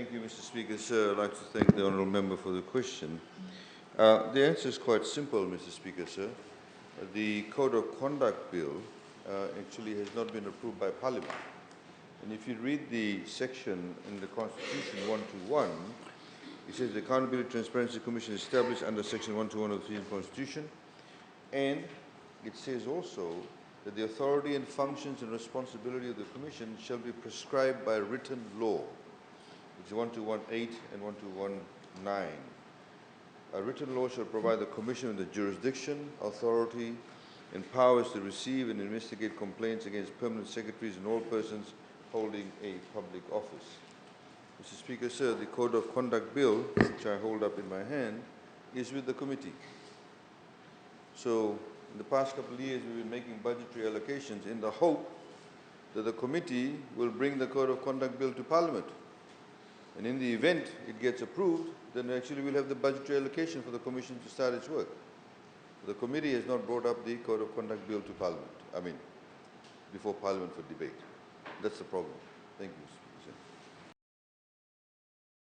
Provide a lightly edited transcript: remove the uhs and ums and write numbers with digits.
Thank you, Mr. Speaker. Sir, I'd like to thank the honourable member for the question. The answer is quite simple, Mr. Speaker, sir. The Code of Conduct Bill actually has not been approved by Parliament. And if you read the section in the Constitution 121, it says the Accountability Transparency Commission is established under Section 121 of the Fijian Constitution, and it says also that the authority and functions and responsibility of the Commission shall be prescribed by written law. It's 1218 and 1219. A written law shall provide the Commission with the jurisdiction, authority, and powers to receive and investigate complaints against permanent secretaries and all persons holding a public office. Mr. Speaker, sir, the Code of Conduct Bill, which I hold up in my hand, is with the committee. So, in the past couple of years, we've been making budgetary allocations in the hope that the committee will bring the Code of Conduct Bill to Parliament. And in the event it gets approved, then actually we'll have the budgetary allocation for the Commission to start its work. The committee has not brought up the Code of Conduct Bill to Parliament, before Parliament for debate. That's the problem. Thank you, Mr. Speaker.